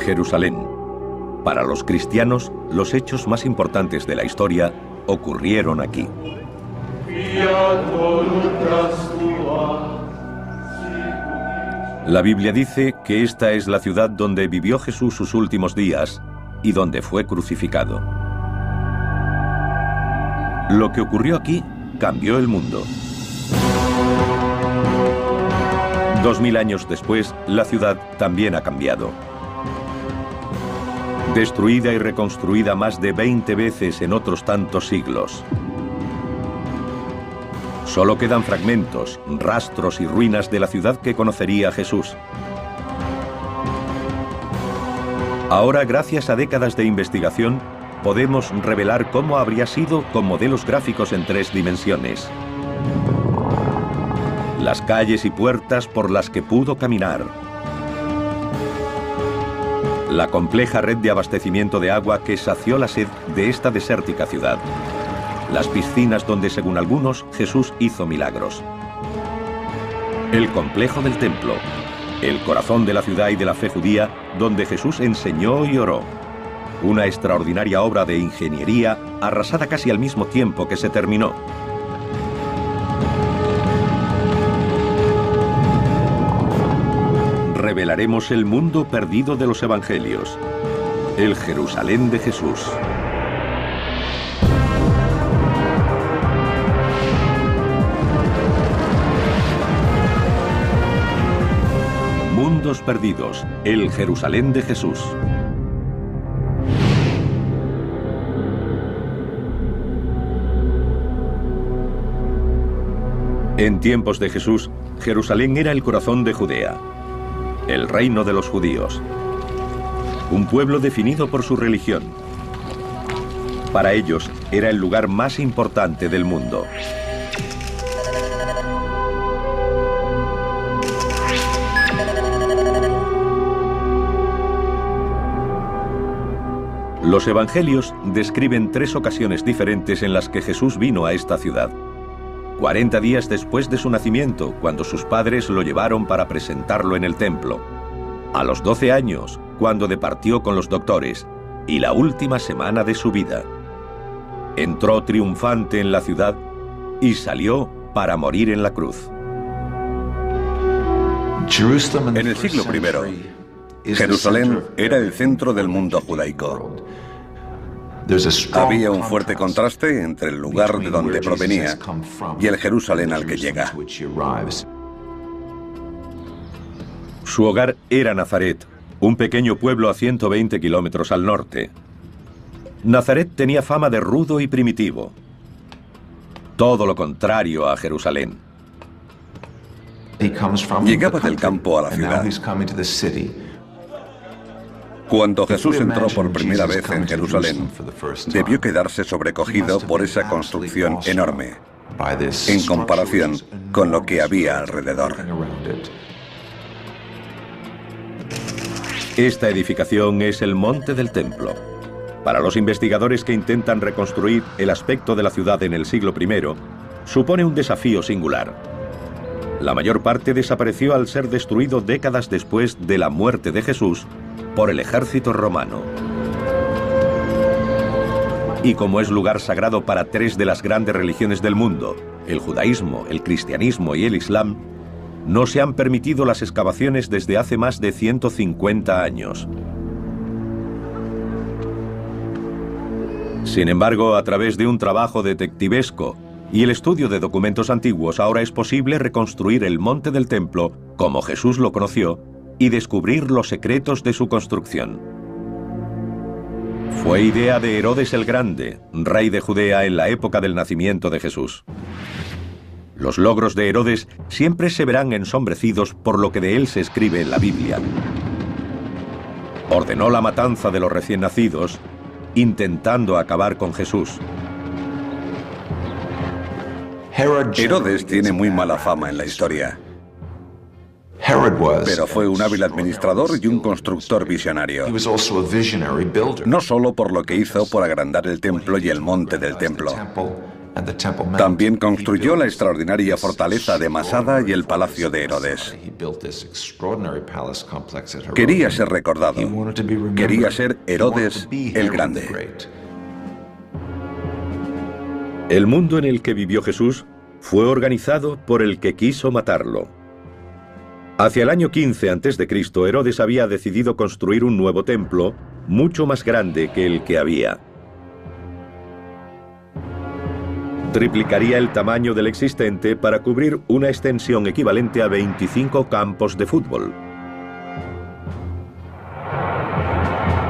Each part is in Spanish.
Jerusalén. Para los cristianos, los hechos más importantes de la historia ocurrieron aquí. La Biblia dice que esta es la ciudad donde vivió Jesús sus últimos días y donde fue crucificado. Lo que ocurrió aquí cambió el mundo. 2000 años después, la ciudad también ha cambiado. Destruida y reconstruida más de 20 veces en otros tantos siglos. Solo quedan fragmentos, rastros y ruinas de la ciudad que conocería Jesús. Ahora, gracias a décadas de investigación, podemos revelar cómo habría sido con modelos gráficos en 3 dimensiones. Las calles y puertas por las que pudo caminar. La compleja red de abastecimiento de agua que sació la sed de esta desértica ciudad. Las piscinas donde, según algunos, Jesús hizo milagros. El complejo del templo, el corazón de la ciudad y de la fe judía, donde Jesús enseñó y oró. Una extraordinaria obra de ingeniería arrasada casi al mismo tiempo que se terminó. Revelaremos el mundo perdido de los evangelios, el Jerusalén de Jesús. Mundos perdidos, el Jerusalén de Jesús. En tiempos de Jesús, Jerusalén era el corazón de Judea, el reino de los judíos, un pueblo definido por su religión. Para ellos, era el lugar más importante del mundo. Los evangelios describen 3 ocasiones diferentes en las que Jesús vino a esta ciudad. 40 días después de su nacimiento, cuando sus padres lo llevaron para presentarlo en el templo. A los 12 años, cuando departió con los doctores, y la última semana de su vida. Entró triunfante en la ciudad y salió para morir en la cruz. En el siglo I, Jerusalén era el centro del mundo judaico. Había un fuerte contraste entre el lugar de donde provenía y el Jerusalén al que llega. Su hogar era Nazaret, un pequeño pueblo a 120 kilómetros al norte. Nazaret tenía fama de rudo y primitivo. Todo lo contrario a Jerusalén. Llegaba del campo a la ciudad. Cuando Jesús entró por primera vez en Jerusalén, debió quedarse sobrecogido por esa construcción enorme, en comparación con lo que había alrededor. Esta edificación es el Monte del Templo. Para los investigadores que intentan reconstruir el aspecto de la ciudad en el siglo I, supone un desafío singular. La mayor parte desapareció al ser destruido décadas después de la muerte de Jesús por el ejército romano. Y como es lugar sagrado para 3 de las grandes religiones del mundo, el judaísmo, el cristianismo y el islam, no se han permitido las excavaciones desde hace más de 150 años. Sin embargo, a través de un trabajo detectivesco y el estudio de documentos antiguos, ahora es posible reconstruir el Monte del Templo como Jesús lo conoció y descubrir los secretos de su construcción. Fue idea de Herodes el Grande, rey de Judea en la época del nacimiento de Jesús. Los logros de Herodes siempre se verán ensombrecidos por lo que de él se escribe en la Biblia. Ordenó la matanza de los recién nacidos, intentando acabar con Jesús. Herodes tiene muy mala fama en la historia, pero fue un hábil administrador y un constructor visionario. No solo por lo que hizo por agrandar el templo y el monte del templo, También construyó la extraordinaria fortaleza de Masada y el palacio de Herodes. Quería ser recordado. Quería ser Herodes el Grande. El mundo en el que vivió Jesús fue organizado por el que quiso matarlo. Hacia el año 15 a.C., Herodes había decidido construir un nuevo templo, mucho más grande que el que había. Triplicaría el tamaño del existente para cubrir una extensión equivalente a 25 campos de fútbol.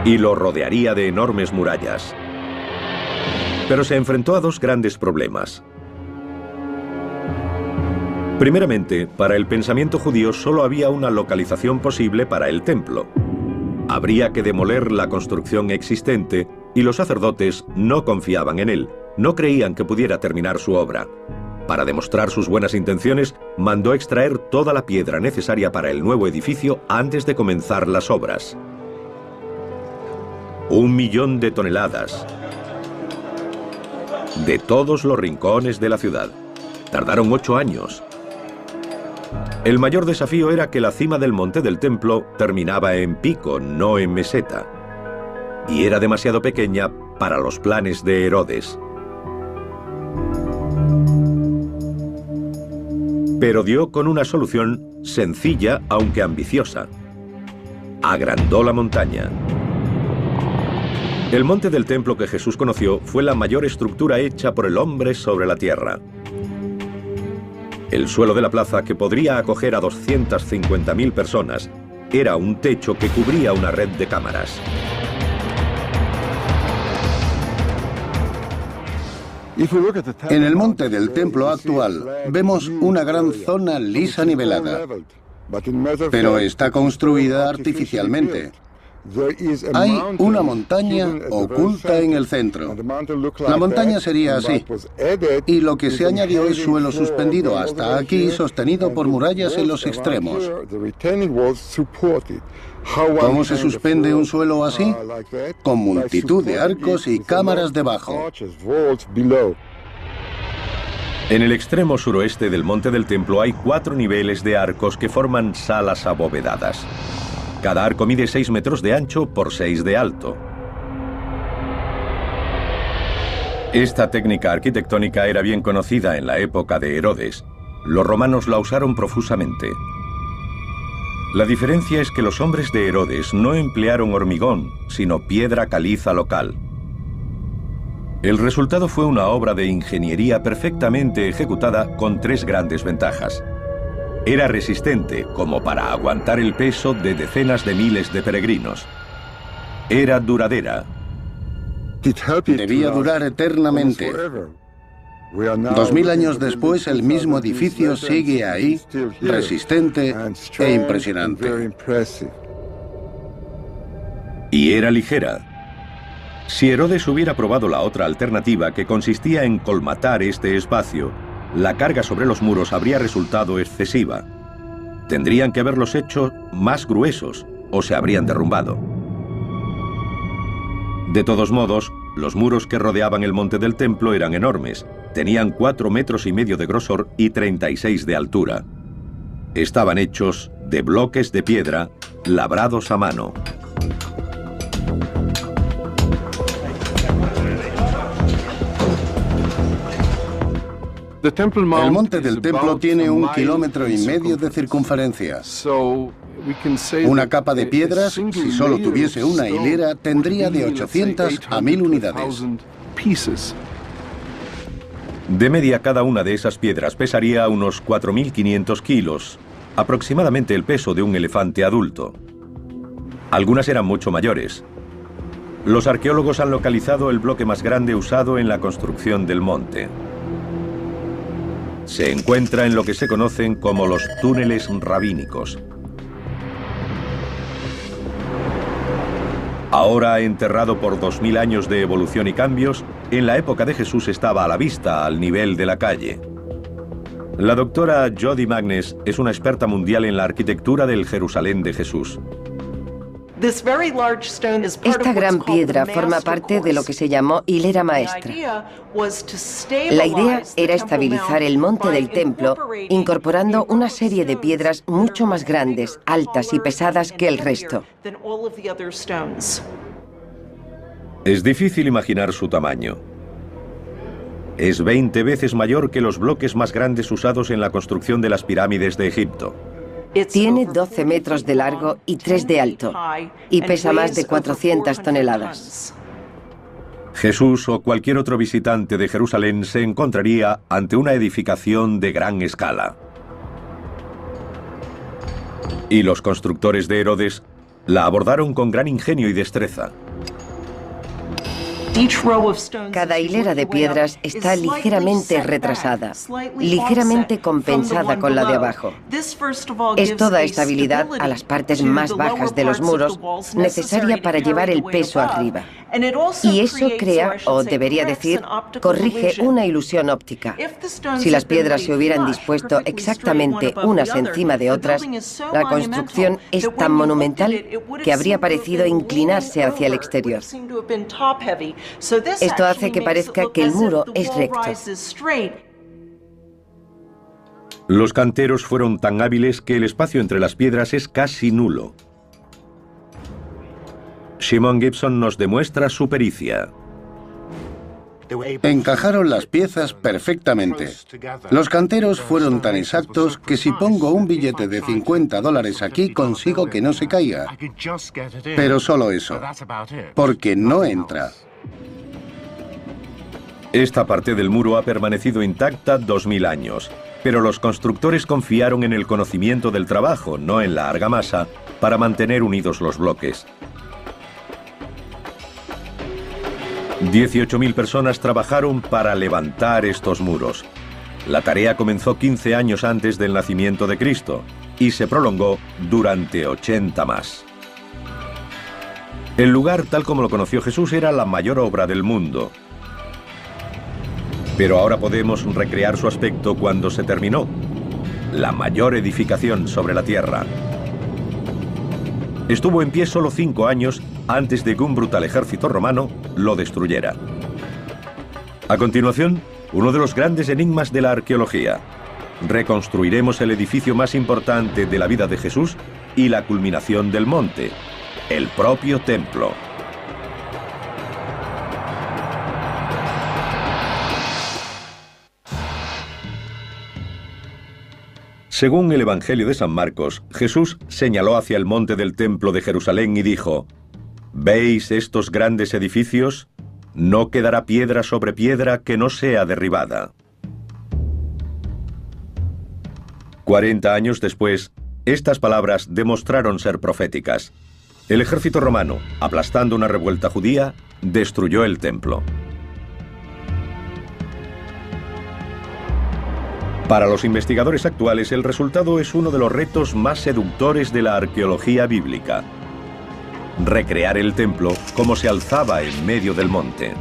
Y lo rodearía de enormes murallas. Pero se enfrentó a dos grandes problemas. Primeramente, para el pensamiento judío solo había una localización posible para el templo. Habría que demoler la construcción existente y los sacerdotes no confiaban en él, no creían que pudiera terminar su obra. Para demostrar sus buenas intenciones, mandó extraer toda la piedra necesaria para el nuevo edificio antes de comenzar las obras. 1 millón de toneladas. De todos los rincones de la ciudad. Tardaron 8 años. El mayor desafío era que la cima del monte del templo terminaba en pico, no en meseta. Y era demasiado pequeña para los planes de Herodes. Pero dio con una solución sencilla, aunque ambiciosa. Agrandó la montaña. El monte del templo que Jesús conoció fue la mayor estructura hecha por el hombre sobre la tierra. El suelo de la plaza, que podría acoger a 250.000 personas, era un techo que cubría una red de cámaras. En el monte del templo actual vemos una gran zona lisa nivelada, pero está construida artificialmente. Hay una montaña oculta en el centro. La montaña sería así, y lo que se añadió es suelo suspendido hasta aquí, sostenido por murallas en los extremos. ¿Cómo se suspende un suelo así? Con multitud de arcos y cámaras debajo. En el extremo suroeste del monte del templo hay 4 niveles de arcos que forman salas abovedadas. Cada arco mide 6 metros de ancho por 6 de alto. Esta técnica arquitectónica era bien conocida en la época de Herodes. Los romanos la usaron profusamente. La diferencia es que los hombres de Herodes no emplearon hormigón, sino piedra caliza local. El resultado fue una obra de ingeniería perfectamente ejecutada con 3 grandes ventajas. Era resistente, como para aguantar el peso de decenas de miles de peregrinos. Era duradera. Debía durar eternamente. 2000 años después, el mismo edificio sigue ahí, resistente e impresionante. Y era ligera. Si Herodes hubiera probado la otra alternativa, que consistía en colmatar este espacio, la carga sobre los muros habría resultado excesiva. Tendrían que haberlos hecho más gruesos o se habrían derrumbado. De todos modos, los muros que rodeaban el monte del templo eran enormes. Tenían 4,5 metros de grosor y 36 de altura. Estaban hechos de bloques de piedra labrados a mano. El monte del templo tiene 1,5 kilómetros de circunferencia. Una capa de piedras, si solo tuviese una hilera, tendría de 800 a 1000 unidades. De media, cada una de esas piedras pesaría unos 4.500 kilos, aproximadamente el peso de un elefante adulto. Algunas eran mucho mayores. Los arqueólogos han localizado el bloque más grande usado en la construcción del monte. Se encuentra en lo que se conocen como los túneles rabínicos. Ahora enterrado por 2000 años de evolución y cambios, en la época de Jesús estaba a la vista, al nivel de la calle. La doctora Jody Magnes es una experta mundial en la arquitectura del Jerusalén de Jesús. Esta gran piedra forma parte de lo que se llamó hilera maestra. La idea era estabilizar el monte del templo incorporando una serie de piedras mucho más grandes, altas y pesadas que el resto. Es difícil imaginar su tamaño. Es 20 veces mayor que los bloques más grandes usados en la construcción de las pirámides de Egipto. Tiene 12 metros de largo y 3 de alto, y pesa más de 400 toneladas. Jesús o cualquier otro visitante de Jerusalén se encontraría ante una edificación de gran escala. Y los constructores de Herodes la abordaron con gran ingenio y destreza. Cada hilera de piedras está ligeramente retrasada, ligeramente compensada con la de abajo. Es toda estabilidad a las partes más bajas de los muros, necesaria para llevar el peso arriba. Y eso crea, o debería decir, corrige una ilusión óptica. Si las piedras se hubieran dispuesto exactamente unas encima de otras, la construcción es tan monumental que habría parecido inclinarse hacia el exterior. Esto hace que parezca que el muro es recto. Los canteros fueron tan hábiles que el espacio entre las piedras es casi nulo. Shimon Gibson nos demuestra su pericia. Encajaron las piezas perfectamente. Los canteros fueron tan exactos que si pongo un billete de $50 aquí consigo que no se caiga. Pero solo eso, porque no entra. Esta parte del muro ha permanecido intacta 2000 años, pero los constructores confiaron en el conocimiento del trabajo, no en la argamasa, para mantener unidos los bloques. 18.000 personas trabajaron para levantar estos muros. La tarea comenzó 15 años antes del nacimiento de Cristo y se prolongó durante 80 más. El lugar, tal como lo conoció Jesús, era la mayor obra del mundo. Pero ahora podemos recrear su aspecto cuando se terminó. La mayor edificación sobre la tierra. Estuvo en pie solo 5 años antes de que un brutal ejército romano lo destruyera. A continuación, uno de los grandes enigmas de la arqueología. Reconstruiremos el edificio más importante de la vida de Jesús y la culminación del monte, el propio templo. Según el Evangelio de San Marcos, Jesús señaló hacia el monte del templo de Jerusalén y dijo: ¿Veis estos grandes edificios? No quedará piedra sobre piedra que no sea derribada. 40 años después, estas palabras demostraron ser proféticas. El ejército romano, aplastando una revuelta judía, destruyó el templo. Para los investigadores actuales, el resultado es uno de los retos más seductores de la arqueología bíblica. Recrear el templo como se alzaba en medio del monte.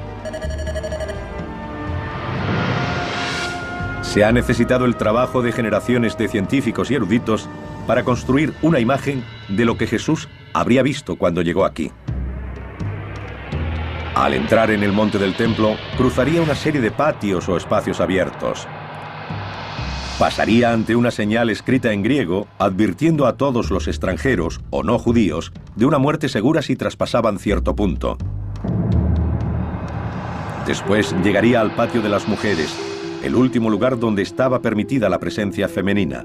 Se ha necesitado el trabajo de generaciones de científicos y eruditos para construir una imagen de lo que Jesús habría visto cuando llegó aquí. Al entrar en el monte del templo, cruzaría una serie de patios o espacios abiertos. Pasaría ante una señal escrita en griego, advirtiendo a todos los extranjeros, o no judíos, de una muerte segura si traspasaban cierto punto. Después llegaría al patio de las mujeres, el último lugar donde estaba permitida la presencia femenina.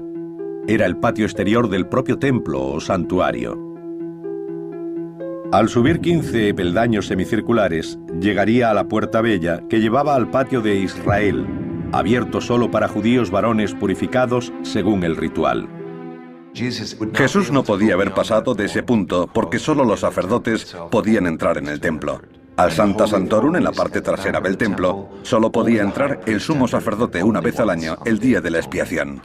Era el patio exterior del propio templo o santuario. Al subir 15 peldaños semicirculares, llegaría a la puerta bella que llevaba al patio de Israel, abierto solo para judíos varones purificados según el ritual. Jesús no podía haber pasado de ese punto porque solo los sacerdotes podían entrar en el templo. Al Sancta Sanctorum, en la parte trasera del templo, solo podía entrar el sumo sacerdote una vez al año, el día de la expiación.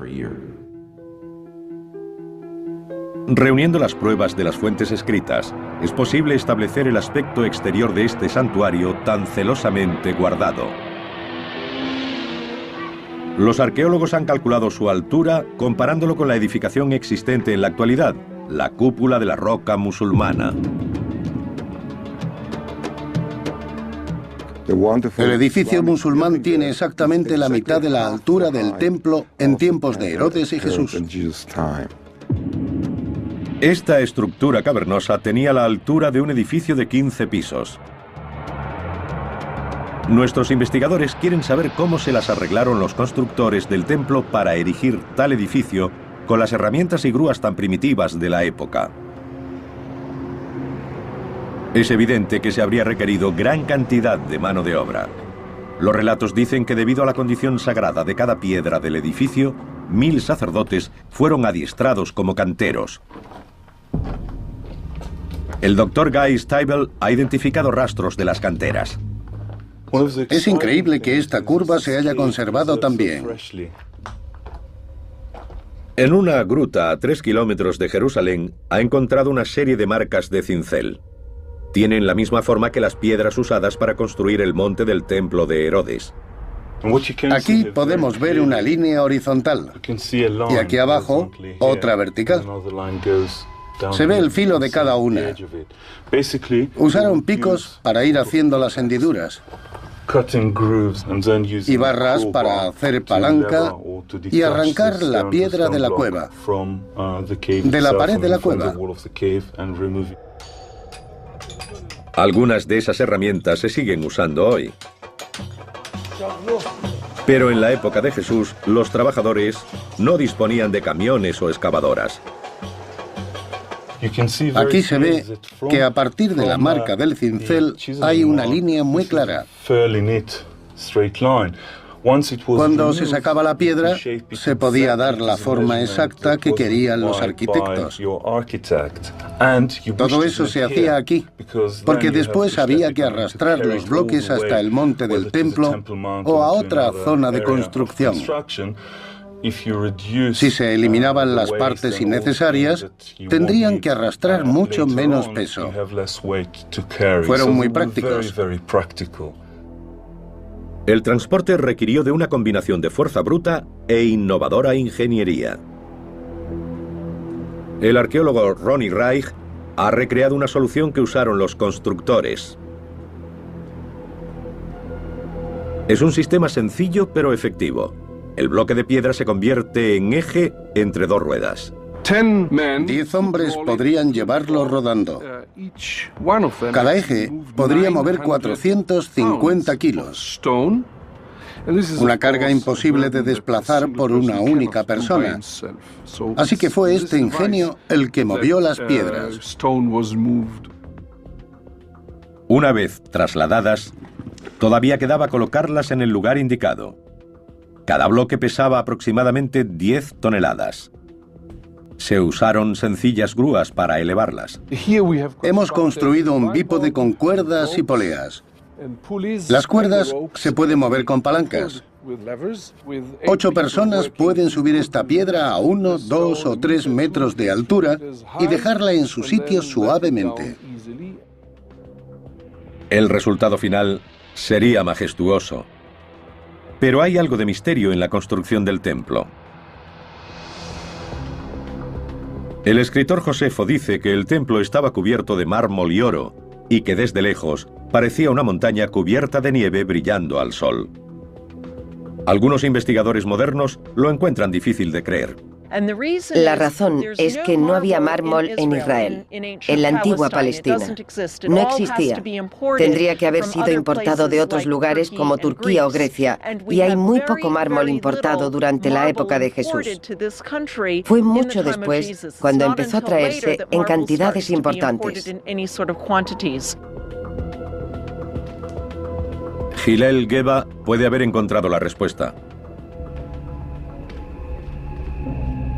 Reuniendo las pruebas de las fuentes escritas, es posible establecer el aspecto exterior de este santuario tan celosamente guardado. Los arqueólogos han calculado su altura comparándolo con la edificación existente en la actualidad, la cúpula de la roca musulmana. El edificio musulmán tiene exactamente la mitad de la altura del templo en tiempos de Herodes y Jesús. Esta estructura cavernosa tenía la altura de un edificio de 15 pisos. Nuestros investigadores quieren saber cómo se las arreglaron los constructores del templo para erigir tal edificio con las herramientas y grúas tan primitivas de la época. Es evidente que se habría requerido gran cantidad de mano de obra. Los relatos dicen que debido a la condición sagrada de cada piedra del edificio, 1000 sacerdotes fueron adiestrados como canteros. El Dr. Guy Stabile ha identificado rastros de las canteras. Es increíble que esta curva se haya conservado tan bien. En una gruta a 3 kilómetros de Jerusalén ha encontrado una serie de marcas de cincel. Tienen la misma forma que las piedras usadas para construir el monte del templo de Herodes. Aquí podemos ver una línea horizontal y aquí abajo otra vertical. Se ve el filo de cada una. Usaron picos para ir haciendo las hendiduras y barras para hacer palanca y arrancar la piedra de la cueva, de la pared de la cueva. Algunas de esas herramientas se siguen usando hoy. Pero en la época de Jesús, los trabajadores no disponían de camiones o excavadoras. Aquí se ve que a partir de la marca del cincel hay una línea muy clara. Cuando se sacaba la piedra, se podía dar la forma exacta que querían los arquitectos. Todo eso se hacía aquí, porque después había que arrastrar los bloques hasta el monte del templo o a otra zona de construcción. Si se eliminaban las partes innecesarias, tendrían que arrastrar mucho menos peso. Fueron muy prácticos. El transporte requirió de una combinación de fuerza bruta e innovadora ingeniería. El arqueólogo Ronnie Reich ha recreado una solución que usaron los constructores. Es un sistema sencillo pero efectivo. El bloque de piedra se convierte en eje entre dos ruedas. 10 hombres podrían llevarlo rodando. Cada eje podría mover 450 kilos. Una carga imposible de desplazar por una única persona. Así que fue este ingenio el que movió las piedras. Una vez trasladadas, todavía quedaba colocarlas en el lugar indicado. Cada bloque pesaba aproximadamente 10 toneladas. Se usaron sencillas grúas para elevarlas. Hemos construido un bípode con cuerdas y poleas. Las cuerdas se pueden mover con palancas. 8 personas pueden subir esta piedra a 1, 2 o 3 metros de altura y dejarla en su sitio suavemente. El resultado final sería majestuoso. Pero hay algo de misterio en la construcción del templo. El escritor Josefo dice que el templo estaba cubierto de mármol y oro y que desde lejos parecía una montaña cubierta de nieve brillando al sol. Algunos investigadores modernos lo encuentran difícil de creer. La razón es que no había mármol en Israel, en la antigua Palestina. No existía. Tendría que haber sido importado de otros lugares como Turquía o Grecia, y hay muy poco mármol importado durante la época de Jesús. Fue mucho después cuando empezó a traerse en cantidades importantes. Hillel Geba puede haber encontrado la respuesta.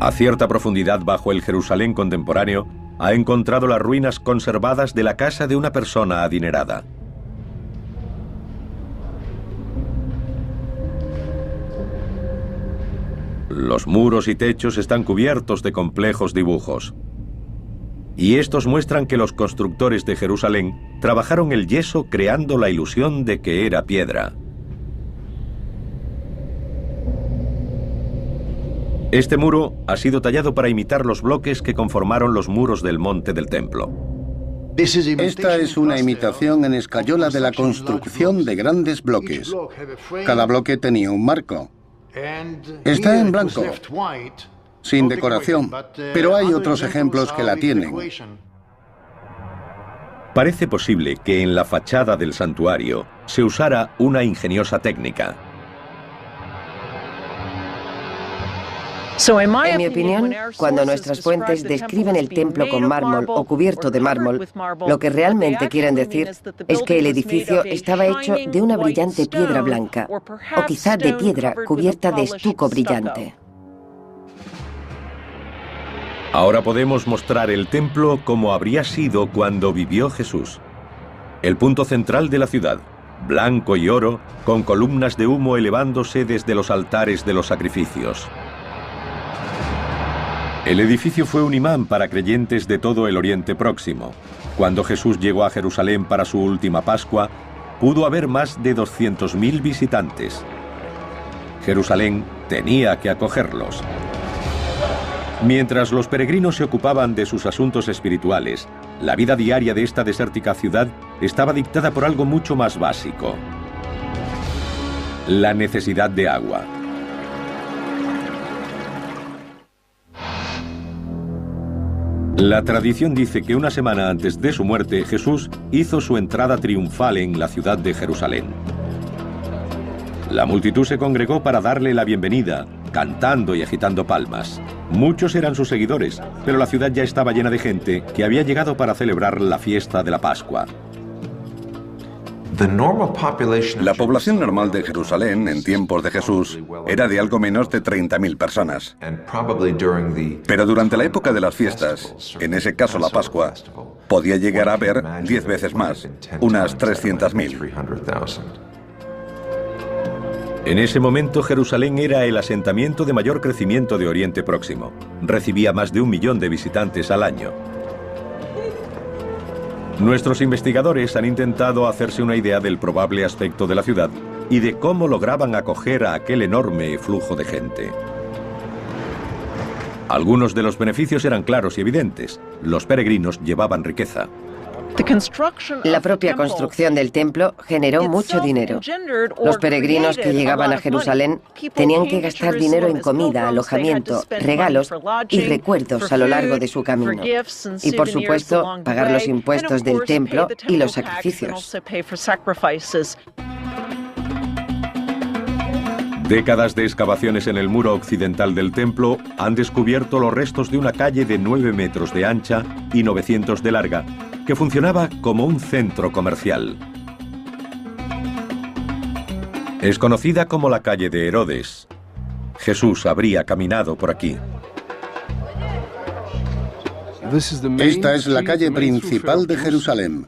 A cierta profundidad bajo el Jerusalén contemporáneo, ha encontrado las ruinas conservadas de la casa de una persona adinerada. Los muros y techos están cubiertos de complejos dibujos. Y estos muestran que los constructores de Jerusalén trabajaron el yeso creando la ilusión de que era piedra. Este muro ha sido tallado para imitar los bloques que conformaron los muros del monte del templo. Esta es una imitación en escayola de la construcción de grandes bloques. Cada bloque tenía un marco. Está en blanco, sin decoración, pero hay otros ejemplos que la tienen. Parece posible que en la fachada del santuario se usara una ingeniosa técnica. En mi opinión, cuando nuestras fuentes describen el templo con mármol o cubierto de mármol, lo que realmente quieren decir es que el edificio estaba hecho de una brillante piedra blanca, o quizá de piedra cubierta de estuco brillante. Ahora podemos mostrar el templo como habría sido cuando vivió Jesús. El punto central de la ciudad, blanco y oro, con columnas de humo elevándose desde los altares de los sacrificios. El edificio fue un imán para creyentes de todo el Oriente Próximo. Cuando Jesús llegó a Jerusalén para su última Pascua, pudo haber más de 200.000 visitantes. Jerusalén tenía que acogerlos. Mientras los peregrinos se ocupaban de sus asuntos espirituales, la vida diaria de esta desértica ciudad estaba dictada por algo mucho más básico: la necesidad de agua. La tradición dice que una semana antes de su muerte, Jesús hizo su entrada triunfal en la ciudad de Jerusalén. La multitud se congregó para darle la bienvenida, cantando y agitando palmas. Muchos eran sus seguidores, pero la ciudad ya estaba llena de gente que había llegado para celebrar la fiesta de la Pascua. La población normal de Jerusalén en tiempos de Jesús era de algo menos de 30.000 personas. Pero durante la época de las fiestas, en ese caso la Pascua, podía llegar a haber 10 veces más, unas 300.000. En ese momento Jerusalén era el asentamiento de mayor crecimiento de Oriente Próximo. Recibía más de 1 millón de visitantes al año. Nuestros investigadores han intentado hacerse una idea del probable aspecto de la ciudad y de cómo lograban acoger a aquel enorme flujo de gente. Algunos de los beneficios eran claros y evidentes. Los peregrinos llevaban riqueza. La propia construcción del templo generó mucho dinero. Los peregrinos que llegaban a Jerusalén tenían que gastar dinero en comida, alojamiento, regalos y recuerdos a lo largo de su camino. Y por supuesto, pagar los impuestos del templo y los sacrificios. Décadas de excavaciones en el muro occidental del templo han descubierto los restos de una calle de 9 metros de ancha y 900 de larga, que funcionaba como un centro comercial. Es conocida como la calle de Herodes. Jesús habría caminado por aquí. Esta es la calle principal de Jerusalén.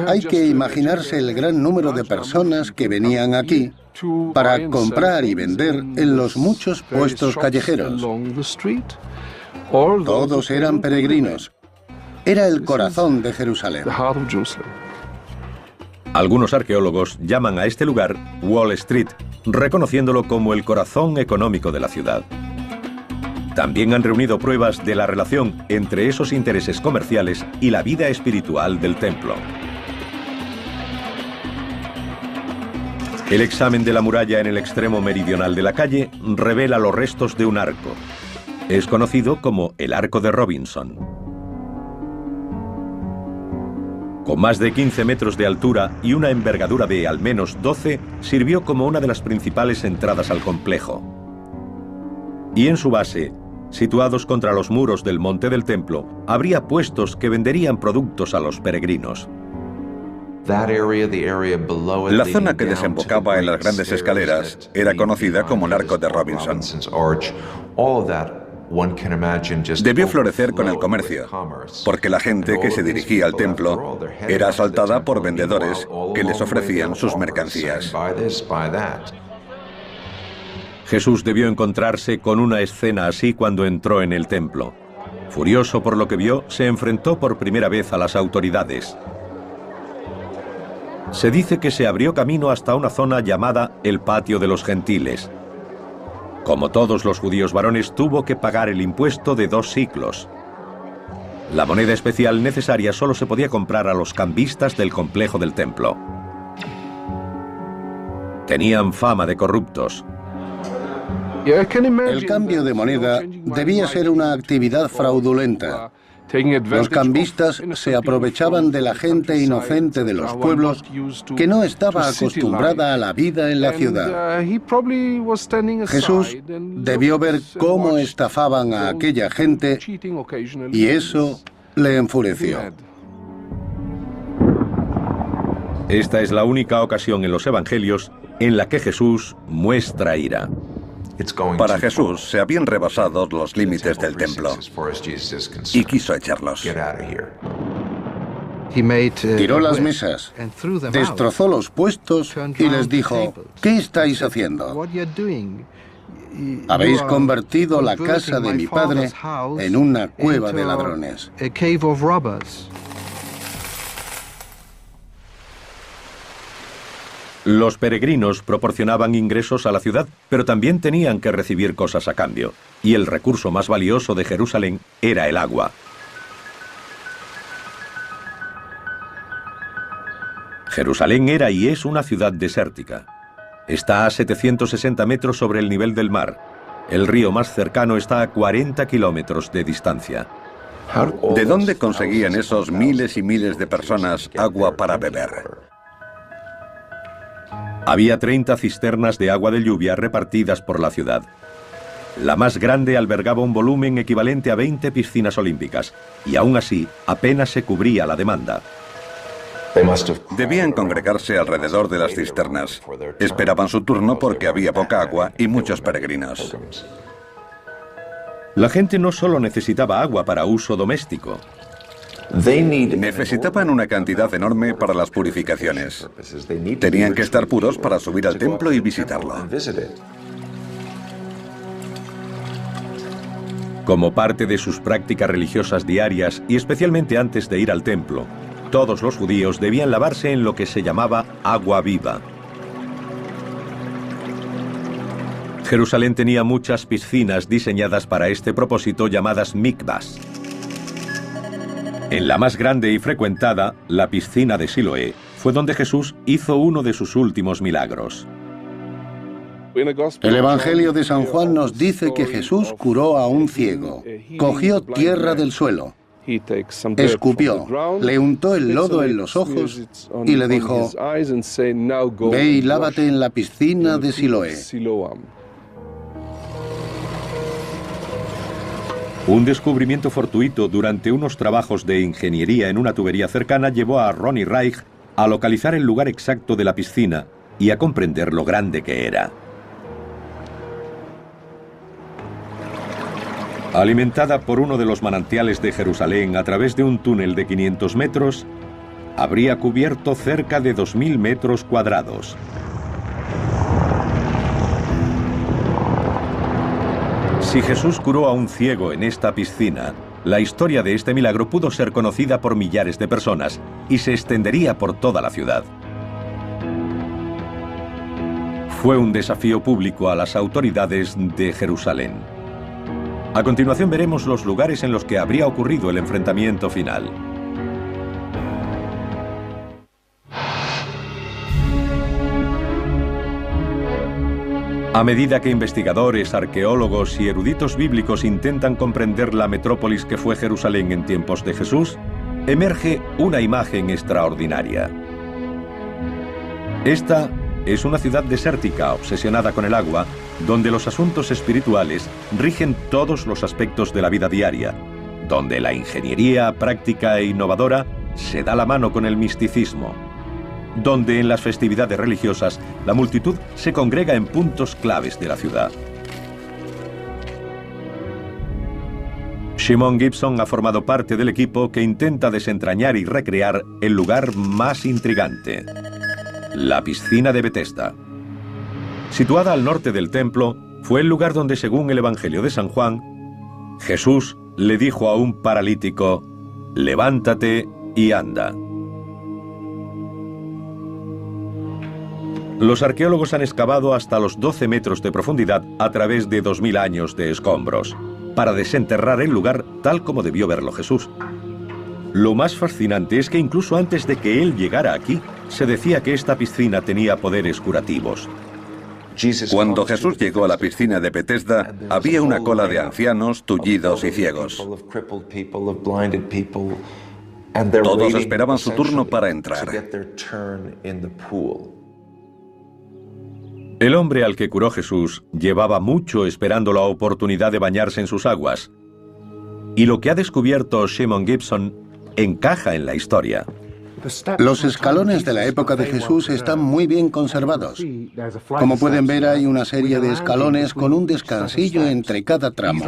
Hay que imaginarse el gran número de personas que venían aquí para comprar y vender en los muchos puestos callejeros. Todos eran peregrinos. Era el corazón de Jerusalén. Algunos arqueólogos llaman a este lugar Wall Street, reconociéndolo como el corazón económico de la ciudad. También han reunido pruebas de la relación entre esos intereses comerciales y la vida espiritual del templo. El examen de la muralla en el extremo meridional de la calle revela los restos de un arco. Es conocido como el Arco de Robinson. Con más de 15 metros de altura y una envergadura de al menos 12, sirvió como una de las principales entradas al complejo. Y en su base, situados contra los muros del monte del templo, habría puestos que venderían productos a los peregrinos. La zona que desembocaba en las grandes escaleras era conocida como el Arco de Robinson. Debió florecer con el comercio, porque la gente que se dirigía al templo era asaltada por vendedores que les ofrecían sus mercancías. Jesús debió encontrarse con una escena así cuando entró en el templo. Furioso por lo que vio, se enfrentó por primera vez a las autoridades. Se dice que se abrió camino hasta una zona llamada el Patio de los Gentiles. Como todos los judíos varones, tuvo que pagar el impuesto de 2 siclos. La moneda especial necesaria solo se podía comprar a los cambistas del complejo del templo. Tenían fama de corruptos. El cambio de moneda debía ser una actividad fraudulenta. Los cambistas se aprovechaban de la gente inocente de los pueblos que no estaba acostumbrada a la vida en la ciudad. Jesús debió ver cómo estafaban a aquella gente y eso le enfureció. Esta es la única ocasión en los evangelios en la que Jesús muestra ira. Para Jesús se habían rebasado los límites del templo y quiso echarlos. Tiró las mesas, destrozó los puestos y les dijo: ¿qué estáis haciendo? Habéis convertido la casa de mi padre en una cueva de ladrones. Los peregrinos proporcionaban ingresos a la ciudad, pero también tenían que recibir cosas a cambio, y el recurso más valioso de Jerusalén era el agua. Jerusalén era y es una ciudad desértica. Está a 760 metros sobre el nivel del mar. El río más cercano está a 40 kilómetros de distancia. ¿De dónde conseguían esos miles y miles de personas agua para beber? Había 30 cisternas de agua de lluvia repartidas por la ciudad. La más grande albergaba un volumen equivalente a 20 piscinas olímpicas, y aún así apenas se cubría la demanda. Debían congregarse alrededor de las cisternas. Esperaban su turno porque había poca agua y muchos peregrinos. La gente no solo necesitaba agua para uso doméstico. Necesitaban una cantidad enorme para las purificaciones. Tenían que estar puros para subir al templo y visitarlo. Como parte de sus prácticas religiosas diarias y especialmente antes de ir al templo, todos los judíos debían lavarse en lo que se llamaba agua viva. Jerusalén tenía muchas piscinas diseñadas para este propósito llamadas mikvahs. En la más grande y frecuentada, la piscina de Siloé, fue donde Jesús hizo uno de sus últimos milagros. El Evangelio de San Juan nos dice que Jesús curó a un ciego. Cogió tierra del suelo, escupió, le untó el lodo en los ojos y le dijo: ve y lávate en la piscina de Siloé. Un descubrimiento fortuito durante unos trabajos de ingeniería en una tubería cercana llevó a Ronnie Reich a localizar el lugar exacto de la piscina y a comprender lo grande que era. Alimentada por uno de los manantiales de Jerusalén a través de un túnel de 500 metros, habría cubierto cerca de 2.000 metros cuadrados. Si Jesús curó a un ciego en esta piscina, la historia de este milagro pudo ser conocida por millares de personas y se extendería por toda la ciudad. Fue un desafío público a las autoridades de Jerusalén. A continuación veremos los lugares en los que habría ocurrido el enfrentamiento final. A medida que investigadores, arqueólogos y eruditos bíblicos intentan comprender la metrópolis que fue Jerusalén en tiempos de Jesús, emerge una imagen extraordinaria. Esta es una ciudad desértica obsesionada con el agua, donde los asuntos espirituales rigen todos los aspectos de la vida diaria, donde la ingeniería práctica e innovadora se da la mano con el misticismo, donde en las festividades religiosas la multitud se congrega en puntos claves de la ciudad. Shimon Gibson ha formado parte del equipo que intenta desentrañar y recrear el lugar más intrigante, la piscina de Betesda. Situada al norte del templo, fue el lugar donde, según el Evangelio de San Juan, Jesús le dijo a un paralítico: levántate y anda. Los arqueólogos han excavado hasta los 12 metros de profundidad a través de 2000 años de escombros, para desenterrar el lugar tal como debió verlo Jesús. Lo más fascinante es que incluso antes de que él llegara aquí, se decía que esta piscina tenía poderes curativos. Cuando Jesús llegó a la piscina de Betesda, había una cola de ancianos, tullidos y ciegos. Todos esperaban su turno para entrar. El hombre al que curó Jesús llevaba mucho esperando la oportunidad de bañarse en sus aguas. Y lo que ha descubierto Shimon Gibson encaja en la historia. Los escalones de la época de Jesús están muy bien conservados. Como pueden ver, hay una serie de escalones con un descansillo entre cada tramo.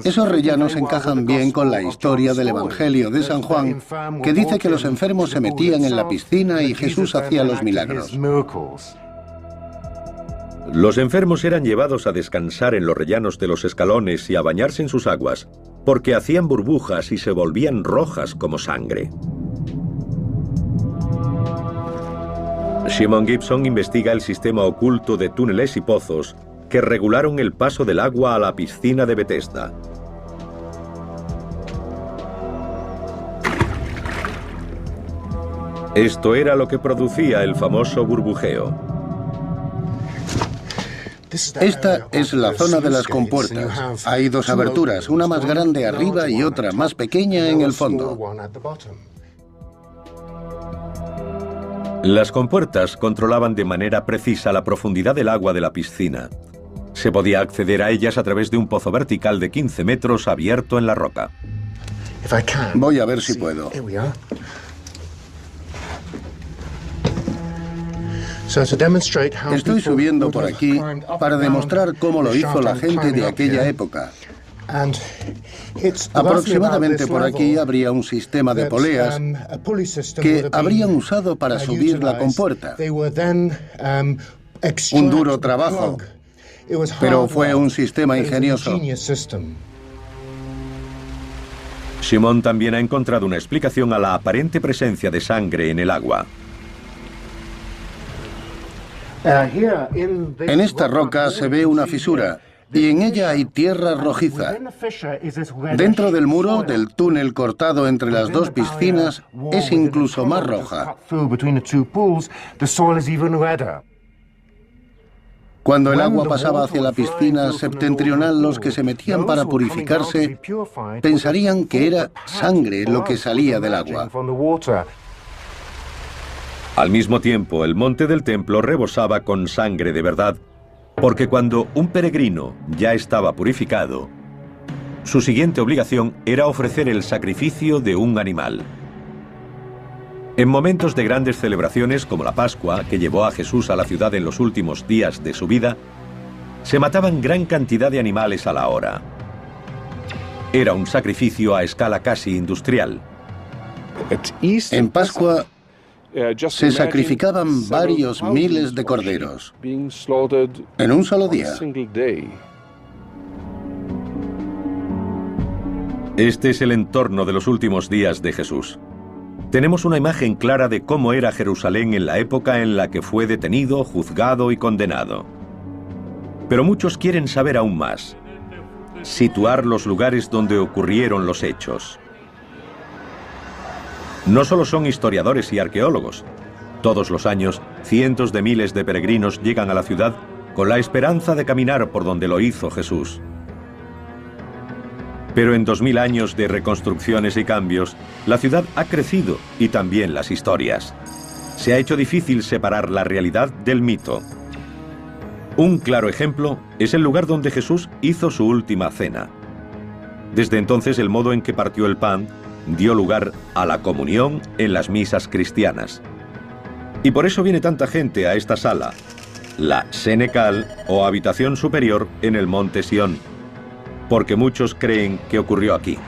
Esos rellanos encajan bien con la historia del Evangelio de San Juan, que dice que los enfermos se metían en la piscina y Jesús hacía los milagros. Los enfermos eran llevados a descansar en los rellanos de los escalones y a bañarse en sus aguas, porque hacían burbujas y se volvían rojas como sangre. Shimon Gibson investiga el sistema oculto de túneles y pozos que regularon el paso del agua a la piscina de Betesda. Esto era lo que producía el famoso burbujeo. Esta es la zona de las compuertas. Hay dos aberturas, una más grande arriba y otra más pequeña en el fondo. Las compuertas controlaban de manera precisa la profundidad del agua de la piscina. Se podía acceder a ellas a través de un pozo vertical de 15 metros abierto en la roca. Voy a ver si puedo. Estoy subiendo por aquí para demostrar cómo lo hizo la gente de aquella época. Aproximadamente por aquí habría un sistema de poleas que habrían usado para subir la compuerta. Un duro trabajo, pero fue un sistema ingenioso. Shimon también ha encontrado una explicación a la aparente presencia de sangre en el agua. En esta roca se ve una fisura y en ella hay tierra rojiza. Dentro del muro del túnel cortado entre las dos piscinas es incluso más roja. Cuando el agua pasaba hacia la piscina septentrional, los que se metían para purificarse pensarían que era sangre lo que salía del agua. Al mismo tiempo, el monte del templo rebosaba con sangre de verdad, porque cuando un peregrino ya estaba purificado, su siguiente obligación era ofrecer el sacrificio de un animal. En momentos de grandes celebraciones como la Pascua, que llevó a Jesús a la ciudad en los últimos días de su vida, se mataban gran cantidad de animales a la hora. Era un sacrificio a escala casi industrial. En Pascua se sacrificaban varios miles de corderos en un solo día. Este es el entorno de los últimos días de Jesús. Tenemos una imagen clara de cómo era Jerusalén en la época en la que fue detenido, juzgado y condenado. Pero muchos quieren saber aún más. Situar los lugares donde ocurrieron los hechos. No solo son historiadores y arqueólogos. Todos los años, cientos de miles de peregrinos llegan a la ciudad con la esperanza de caminar por donde lo hizo Jesús. Pero en 2000 años de reconstrucciones y cambios, la ciudad ha crecido y también las historias. Se ha hecho difícil separar la realidad del mito. Un claro ejemplo es el lugar donde Jesús hizo su última cena. Desde entonces, el modo en que partió el pan dio lugar a la comunión en las misas cristianas. Y por eso viene tanta gente a esta sala, la Senecal o habitación superior en el monte Sión, porque muchos creen que ocurrió aquí.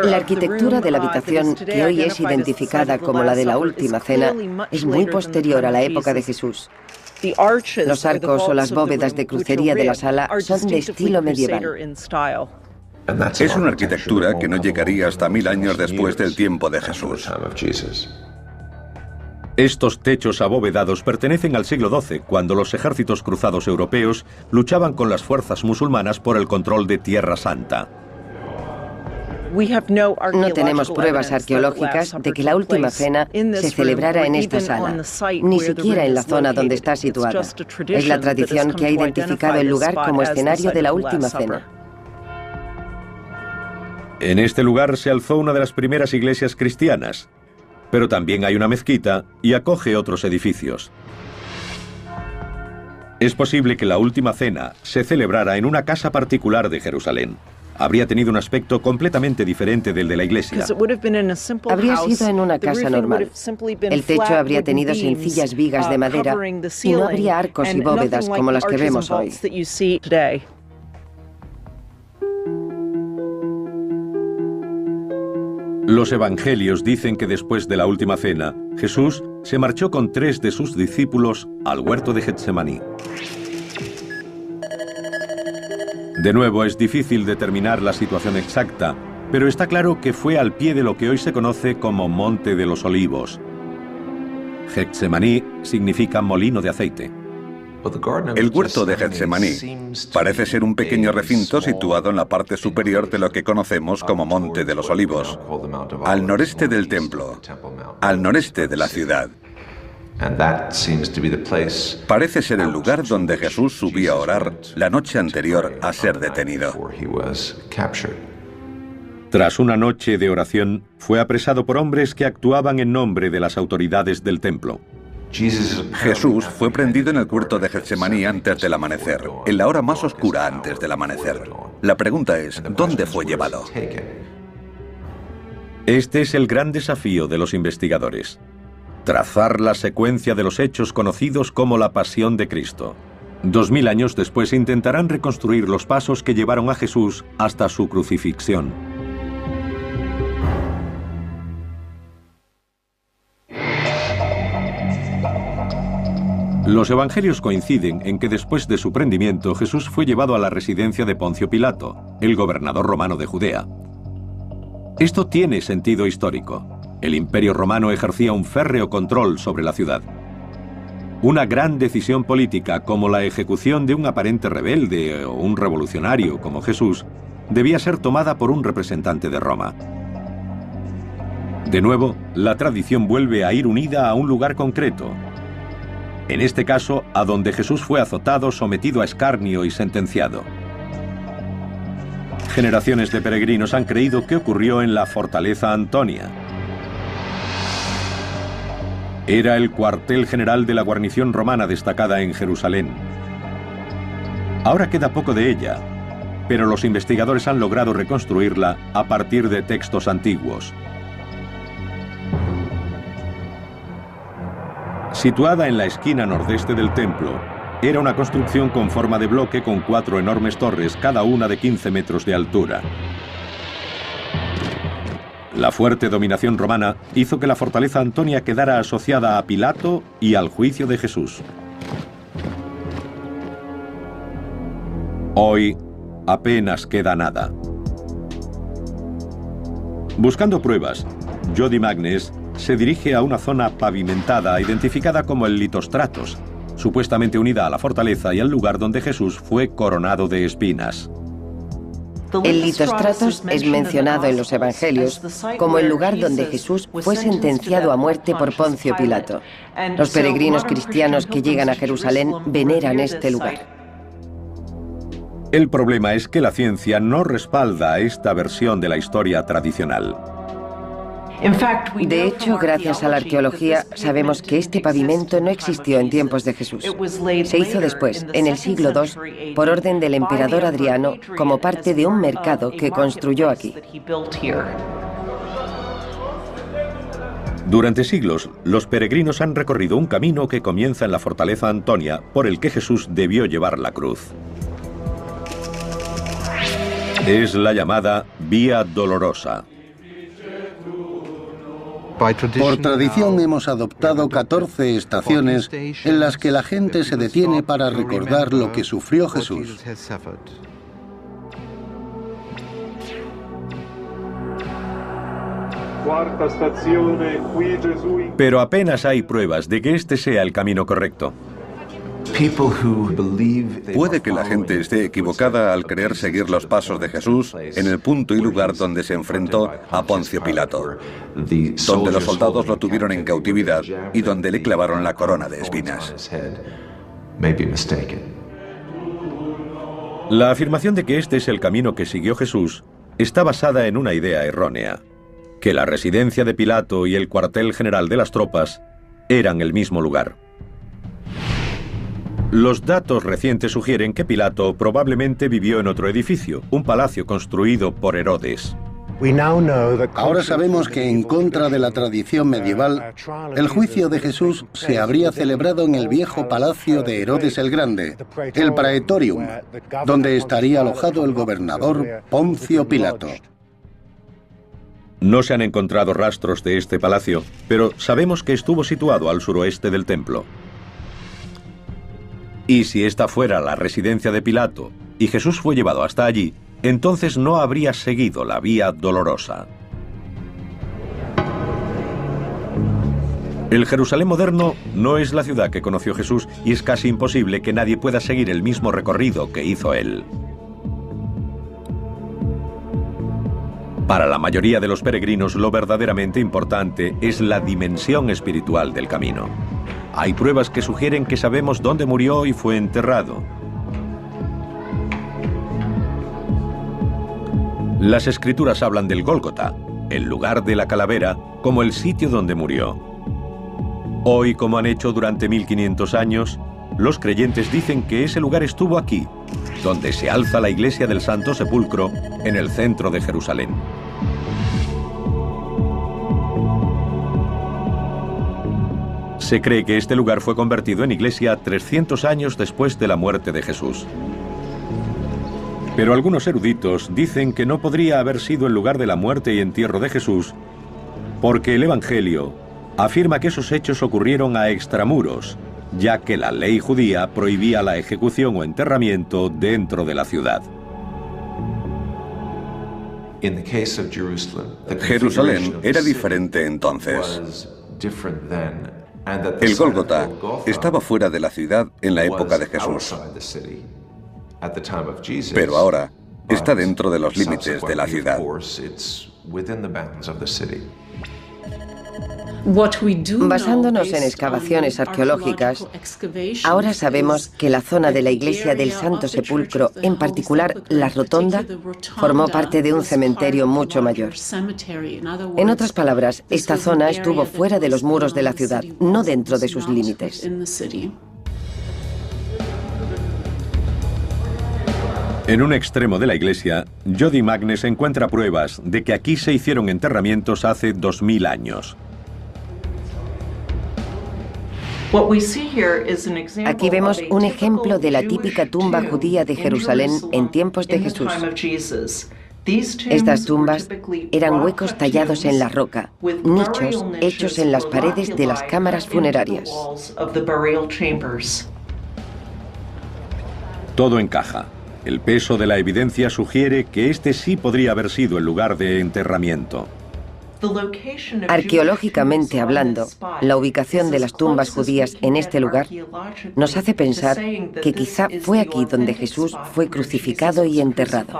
La arquitectura de la habitación, que hoy es identificada como la de la Última Cena, es muy posterior a la época de Jesús. Los arcos o las bóvedas de crucería de la sala son de estilo medieval. Es una arquitectura que no llegaría hasta 1000 años después del tiempo de Jesús. Estos techos abovedados pertenecen al siglo XII, cuando los ejércitos cruzados europeos luchaban con las fuerzas musulmanas por el control de Tierra Santa. No tenemos pruebas arqueológicas de que la última cena se celebrara en esta sala, ni siquiera en la zona donde está situada. Es la tradición que ha identificado el lugar como escenario de la última cena. En este lugar se alzó una de las primeras iglesias cristianas, pero también hay una mezquita y acoge otros edificios. Es posible que la última cena se celebrara en una casa particular de Jerusalén. Habría tenido un aspecto completamente diferente del de la iglesia. Habría sido en una casa normal. El techo habría tenido sencillas vigas de madera y no habría arcos y bóvedas como las que vemos hoy. Los evangelios dicen que después de la última cena, Jesús se marchó con 3 de sus discípulos al huerto de Getsemaní. De nuevo, es difícil determinar la situación exacta, pero está claro que fue al pie de lo que hoy se conoce como Monte de los Olivos. Getsemaní significa molino de aceite. El huerto de Getsemaní parece ser un pequeño recinto situado en la parte superior de lo que conocemos como Monte de los Olivos, al noreste del templo, al noreste de la ciudad. Parece ser el lugar donde Jesús subió a orar la noche anterior a ser detenido. Tras una noche de oración, fue apresado por hombres que actuaban en nombre de las autoridades del templo. Jesús fue prendido en el huerto de Getsemaní antes del amanecer, en la hora más oscura antes del amanecer. La pregunta es, ¿dónde fue llevado? Este es el gran desafío de los investigadores: trazar la secuencia de los hechos conocidos como la Pasión de Cristo. 2000 años después intentarán reconstruir los pasos que llevaron a Jesús hasta su crucifixión. Los evangelios coinciden en que después de su prendimiento, Jesús fue llevado a la residencia de Poncio Pilato, el gobernador romano de Judea. Esto tiene sentido histórico. El Imperio Romano ejercía un férreo control sobre la ciudad. Una gran decisión política, como la ejecución de un aparente rebelde o un revolucionario como Jesús, debía ser tomada por un representante de Roma. De nuevo, la tradición vuelve a ir unida a un lugar concreto. En este caso, a donde Jesús fue azotado, sometido a escarnio y sentenciado. Generaciones de peregrinos han creído que ocurrió en la Fortaleza Antonia. Era el cuartel general de la guarnición romana destacada en Jerusalén. Ahora queda poco de ella, pero los investigadores han logrado reconstruirla a partir de textos antiguos. Situada en la esquina nordeste del templo, era una construcción con forma de bloque con 4 enormes torres, cada una de 15 metros de altura. La fuerte dominación romana hizo que la fortaleza Antonia quedara asociada a Pilato y al juicio de Jesús. Hoy apenas queda nada. Buscando pruebas, Jody Magnes se dirige a una zona pavimentada identificada como el Litostratos, supuestamente unida a la fortaleza y al lugar donde Jesús fue coronado de espinas. El Litostratos es mencionado en los Evangelios como el lugar donde Jesús fue sentenciado a muerte por Poncio Pilato. Los peregrinos cristianos que llegan a Jerusalén veneran este lugar. El problema es que la ciencia no respalda esta versión de la historia tradicional. De hecho, gracias a la arqueología, sabemos que este pavimento no existió en tiempos de Jesús. Se hizo después, en el siglo II, por orden del emperador Adriano, como parte de un mercado que construyó aquí. Durante siglos, los peregrinos han recorrido un camino que comienza en la fortaleza Antonia, por el que Jesús debió llevar la cruz. Es la llamada Vía Dolorosa. Por tradición hemos adoptado 14 estaciones en las que la gente se detiene para recordar lo que sufrió Jesús. Pero apenas hay pruebas de que este sea el camino correcto. Puede que la gente esté equivocada al querer seguir los pasos de Jesús en el punto y lugar donde se enfrentó a Poncio Pilato, donde los soldados lo tuvieron en cautividad y donde le clavaron la corona de espinas. La afirmación de que este es el camino que siguió Jesús está basada en una idea errónea, que la residencia de Pilato y el cuartel general de las tropas eran el mismo lugar. Los datos recientes sugieren que Pilato probablemente vivió en otro edificio, un palacio construido por Herodes. Ahora sabemos que, en contra de la tradición medieval, el juicio de Jesús se habría celebrado en el viejo palacio de Herodes el Grande, el Praetorium, donde estaría alojado el gobernador Poncio Pilato. No se han encontrado rastros de este palacio, pero sabemos que estuvo situado al suroeste del templo. Y si esta fuera la residencia de Pilato y Jesús fue llevado hasta allí, entonces no habría seguido la vía dolorosa. El Jerusalén moderno no es la ciudad que conoció Jesús y es casi imposible que nadie pueda seguir el mismo recorrido que hizo él. Para la mayoría de los peregrinos, lo verdaderamente importante es la dimensión espiritual del camino. Hay pruebas que sugieren que sabemos dónde murió y fue enterrado. Las escrituras hablan del Gólgota, el lugar de la calavera, como el sitio donde murió. Hoy, como han hecho durante 1500 años, los creyentes dicen que ese lugar estuvo aquí, donde se alza la iglesia del Santo Sepulcro, en el centro de Jerusalén. Se cree que este lugar fue convertido en iglesia 300 años después de la muerte de Jesús. Pero algunos eruditos dicen que no podría haber sido el lugar de la muerte y entierro de Jesús, porque el Evangelio afirma que esos hechos ocurrieron a extramuros, ya que la ley judía prohibía la ejecución o enterramiento dentro de la ciudad. Jerusalén era diferente entonces. El Gólgota estaba fuera de la ciudad en la época de Jesús, pero ahora está dentro de los límites de la ciudad. Basándonos en excavaciones arqueológicas, ahora sabemos que la zona de la iglesia del Santo Sepulcro, en particular la rotonda, formó parte de un cementerio mucho mayor. En otras palabras, esta zona estuvo fuera de los muros de la ciudad, no dentro de sus límites. En un extremo de la iglesia, Jody Magnes encuentra pruebas de que aquí se hicieron enterramientos hace 2000 años. Aquí vemos un ejemplo de la típica tumba judía de Jerusalén en tiempos de Jesús. Estas tumbas eran huecos tallados en la roca, nichos hechos en las paredes de las cámaras funerarias. Todo encaja. El peso de la evidencia sugiere que este sí podría haber sido el lugar de enterramiento. Arqueológicamente hablando, la ubicación de las tumbas judías en este lugar nos hace pensar que quizá fue aquí donde Jesús fue crucificado y enterrado.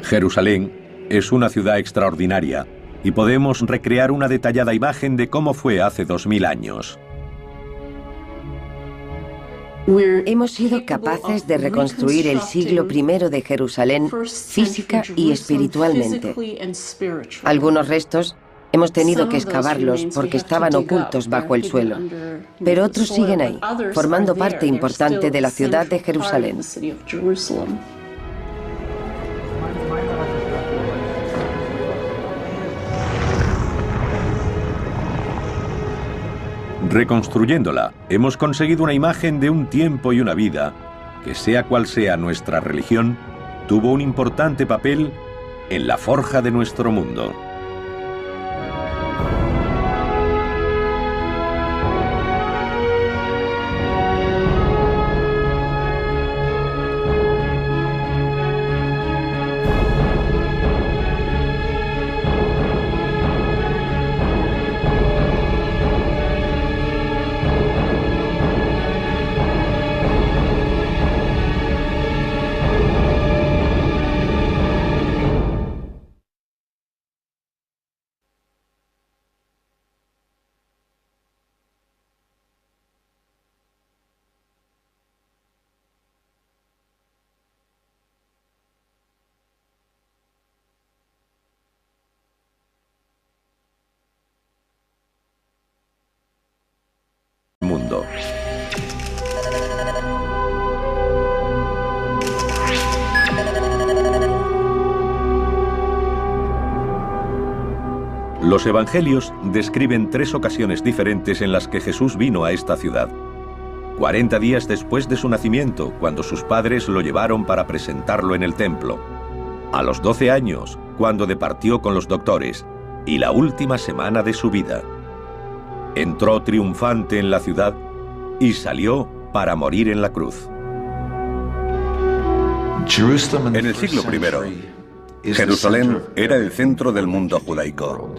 Jerusalén es una ciudad extraordinaria y podemos recrear una detallada imagen de cómo fue hace 2000 años. Hemos sido capaces de reconstruir el siglo I de Jerusalén física y espiritualmente. Algunos restos hemos tenido que excavarlos porque estaban ocultos bajo el suelo, pero otros siguen ahí, formando parte importante de la ciudad de Jerusalén. Reconstruyéndola, hemos conseguido una imagen de un tiempo y una vida que sea cual sea nuestra religión, tuvo un importante papel en la forja de nuestro mundo. Mundo. Los evangelios describen 3 ocasiones diferentes en las que Jesús vino a esta ciudad. 40 días después de su nacimiento, cuando sus padres lo llevaron para presentarlo en el templo. A los 12 años, cuando departió con los doctores, y la última semana de su vida. Entró triunfante en la ciudad y salió para morir en la cruz. En el siglo I, Jerusalén era el centro del mundo judaico.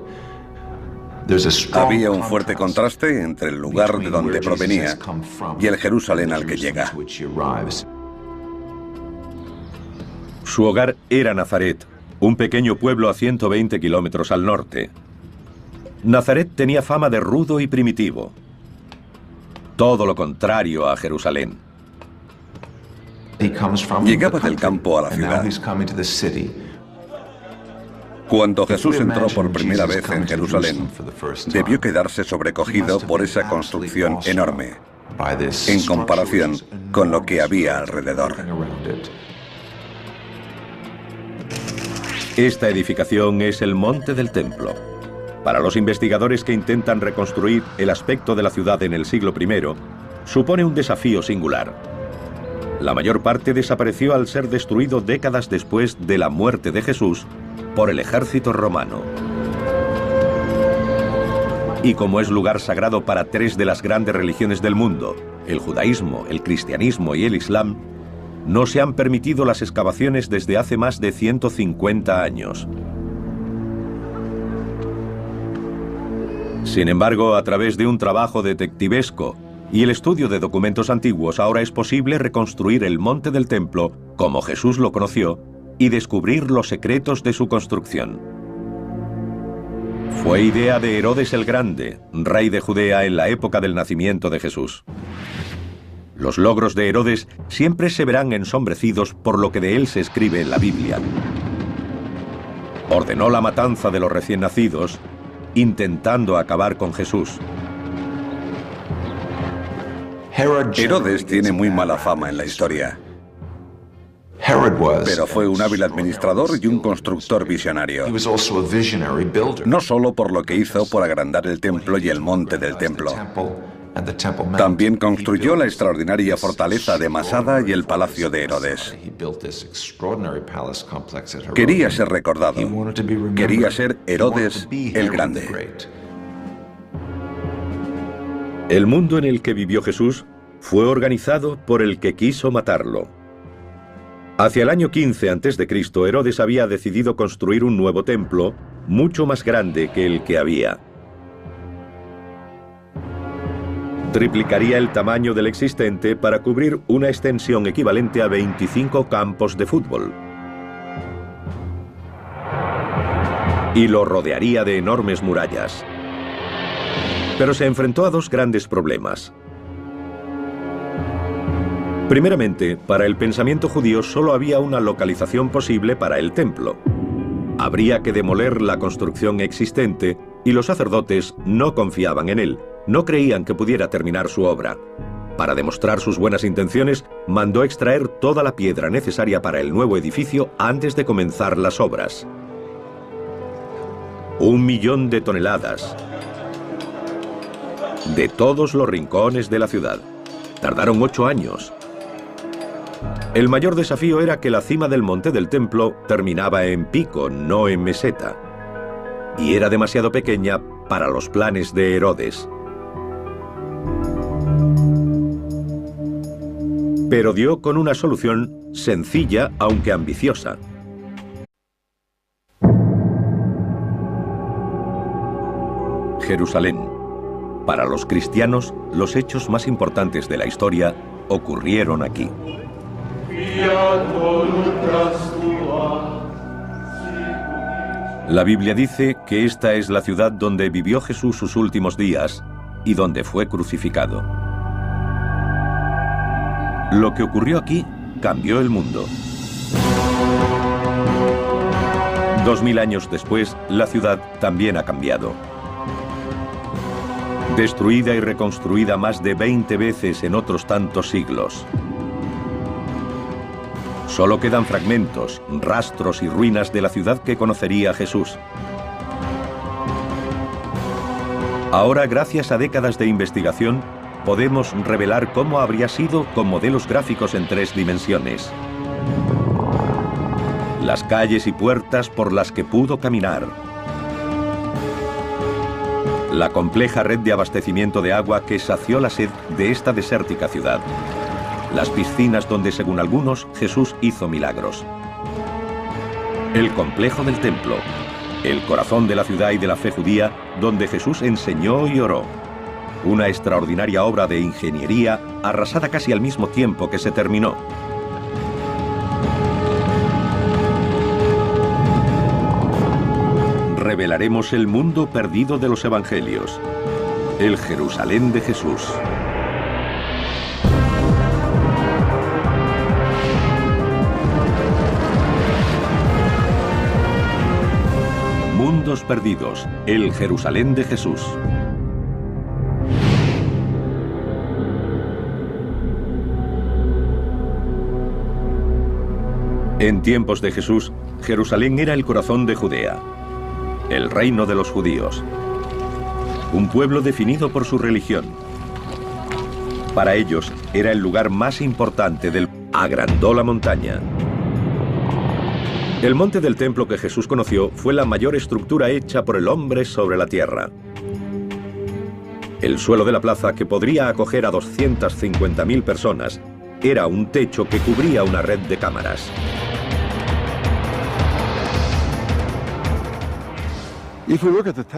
Había un fuerte contraste entre el lugar de donde provenía y el Jerusalén al que llega. Su hogar era Nazaret, un pequeño pueblo a 120 kilómetros al norte. Nazaret tenía fama de rudo y primitivo. Todo lo contrario a Jerusalén. Llegaba del campo a la ciudad. Cuando Jesús entró por primera vez en Jerusalén, debió quedarse sobrecogido por esa construcción enorme, en comparación con lo que había alrededor. Esta edificación es el Monte del Templo. Para los investigadores que intentan reconstruir el aspecto de la ciudad en el siglo I, supone un desafío singular. La mayor parte desapareció al ser destruido décadas después de la muerte de Jesús por el ejército romano. Y como es lugar sagrado para 3 de las grandes religiones del mundo, el judaísmo, el cristianismo y el islam, no se han permitido las excavaciones desde hace más de 150 años. Sin embargo, a través de un trabajo detectivesco y el estudio de documentos antiguos, ahora es posible reconstruir el Monte del Templo como Jesús lo conoció y descubrir los secretos de su construcción. Fue idea de Herodes el Grande, rey de Judea en la época del nacimiento de Jesús. Los logros de Herodes siempre se verán ensombrecidos por lo que de él se escribe en la Biblia. Ordenó la matanza de los recién nacidos, intentando acabar con Jesús. Herodes tiene muy mala fama en la historia, pero fue un hábil administrador y un constructor visionario. No solo por lo que hizo por agrandar el templo y el monte del templo. También construyó la extraordinaria fortaleza de Masada y el palacio de Herodes. Quería ser recordado. Quería ser Herodes el Grande. El mundo en el que vivió Jesús fue organizado por el que quiso matarlo. Hacia el año 15 a.C., Herodes había decidido construir un nuevo templo, mucho más grande que el que había. Triplicaría el tamaño del existente para cubrir una extensión equivalente a 25 campos de fútbol. Y lo rodearía de enormes murallas. Pero se enfrentó a 2 grandes problemas. Primeramente, para el pensamiento judío solo había una localización posible para el templo. Habría que demoler la construcción existente y los sacerdotes no confiaban en él, no creían que pudiera terminar su obra. Para demostrar sus buenas intenciones, mandó extraer toda la piedra necesaria para el nuevo edificio antes de comenzar las obras. 1 millón de toneladas. De todos los rincones de la ciudad. Tardaron 8 años. El mayor desafío era que la cima del monte del templo terminaba en pico, no en meseta, y era demasiado pequeña para los planes de Herodes. Pero dio con una solución sencilla, aunque ambiciosa. Jerusalén. Para los cristianos, los hechos más importantes de la historia ocurrieron aquí. La Biblia dice que esta es la ciudad donde vivió Jesús sus últimos días y donde fue crucificado. Lo que ocurrió aquí cambió el mundo. 2000 años después, la ciudad también ha cambiado. Destruida y reconstruida más de 20 veces en otros tantos siglos. Solo quedan fragmentos, rastros y ruinas de la ciudad que conocería Jesús. Ahora, gracias a décadas de investigación, podemos revelar cómo habría sido con modelos gráficos en 3 dimensiones. Las calles y puertas por las que pudo caminar. La compleja red de abastecimiento de agua que sació la sed de esta desértica ciudad. Las piscinas donde, según algunos, Jesús hizo milagros. El complejo del templo, el corazón de la ciudad y de la fe judía, donde Jesús enseñó y oró. Una extraordinaria obra de ingeniería arrasada casi al mismo tiempo que se terminó. Revelaremos el mundo perdido de los evangelios, el Jerusalén de Jesús. Mundos perdidos, el Jerusalén de Jesús. En tiempos de Jesús, Jerusalén era el corazón de Judea, el reino de los judíos, un pueblo definido por su religión. Para ellos era el lugar más importante del... Agrandó la montaña. El monte del templo que Jesús conoció fue la mayor estructura hecha por el hombre sobre la tierra. El suelo de la plaza, que podría acoger a 250.000 personas, era un techo que cubría una red de cámaras.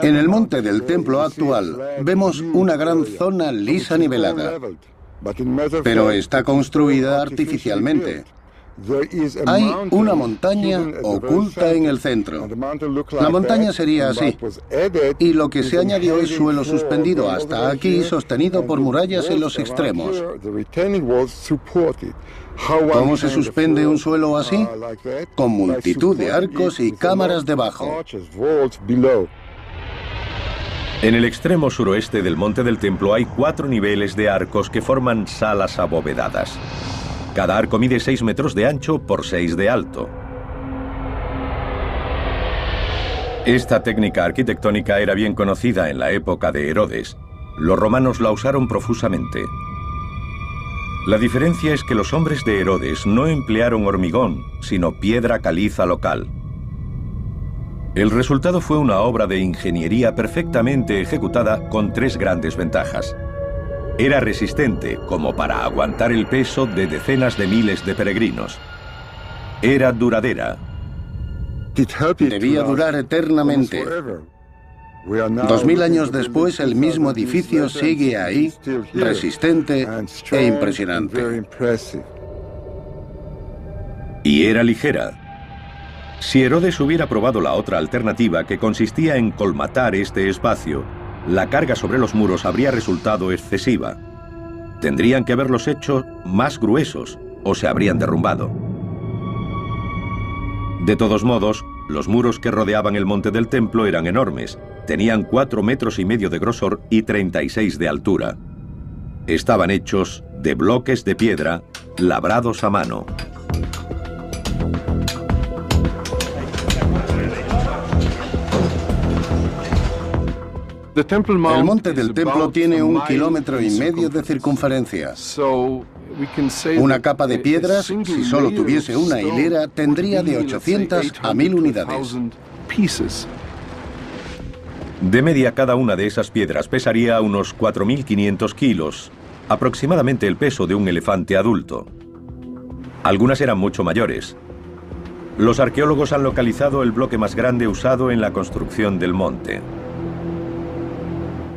En el monte del templo actual vemos una gran zona lisa nivelada, pero está construida artificialmente. Hay una montaña oculta en el centro. La montaña sería así, y lo que se añadió es suelo suspendido hasta aquí, sostenido por murallas en los extremos. ¿Cómo se suspende un suelo así? Con multitud de arcos y cámaras debajo. En el extremo suroeste del monte del templo hay 4 niveles de arcos que forman salas abovedadas. Cada arco mide 6 metros de ancho por 6 de alto. Esta técnica arquitectónica era bien conocida en la época de Herodes. Los romanos la usaron profusamente. La diferencia es que los hombres de Herodes no emplearon hormigón, sino piedra caliza local. El resultado fue una obra de ingeniería perfectamente ejecutada con 3 grandes ventajas. Era resistente, como para aguantar el peso de decenas de miles de peregrinos. Era duradera. Debía durar eternamente. 2000 años después, el mismo edificio sigue ahí, resistente e impresionante. Y era ligera. Si Herodes hubiera probado la otra alternativa, que consistía en colmatar este espacio, la carga sobre los muros habría resultado excesiva. Tendrían que haberlos hecho más gruesos o se habrían derrumbado. De todos modos, los muros que rodeaban el monte del templo eran enormes. Tenían 4,5 metros de grosor y 36 de altura. Estaban hechos de bloques de piedra labrados a mano. El monte del templo tiene 1,5 kilómetros de circunferencia. Una capa de piedras, si solo tuviese una hilera, tendría de 800 a 1000 unidades. De media, cada una de esas piedras pesaría unos 4.500 kilos, aproximadamente el peso de un elefante adulto. Algunas eran mucho mayores. Los arqueólogos han localizado el bloque más grande usado en la construcción del monte.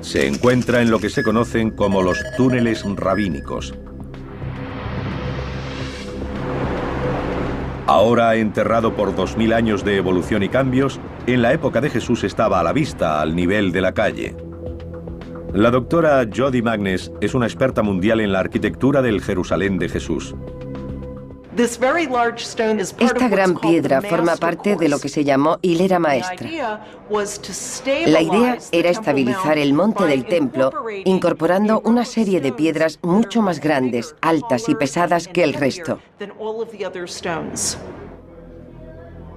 Se encuentra en lo que se conocen como los túneles rabínicos. Ahora enterrado por 2000 años de evolución y cambios, en la época de Jesús estaba a la vista, al nivel de la calle. La doctora Jody Magnes es una experta mundial en la arquitectura del Jerusalén de Jesús. Esta gran piedra forma parte de lo que se llamó hilera maestra. La idea era estabilizar el monte del templo incorporando una serie de piedras mucho más grandes, altas y pesadas que el resto.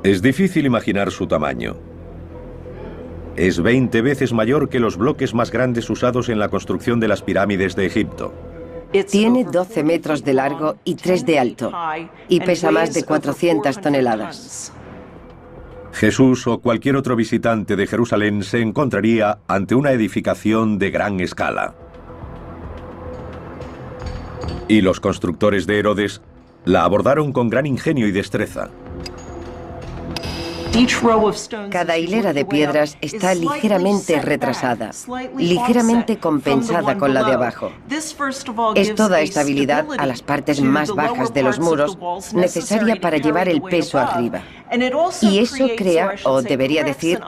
Es difícil imaginar su tamaño. Es 20 veces mayor que los bloques más grandes usados en la construcción de las pirámides de Egipto. Tiene 12 metros de largo y 3 de alto, y pesa más de 400 toneladas. Jesús o cualquier otro visitante de Jerusalén se encontraría ante una edificación de gran escala. Y los constructores de Herodes la abordaron con gran ingenio y destreza. Cada hilera de piedras está ligeramente retrasada, ligeramente compensada con la de abajo. Es toda estabilidad a las partes más bajas de los muros, necesaria para llevar el peso arriba. Y eso crea, o debería decir,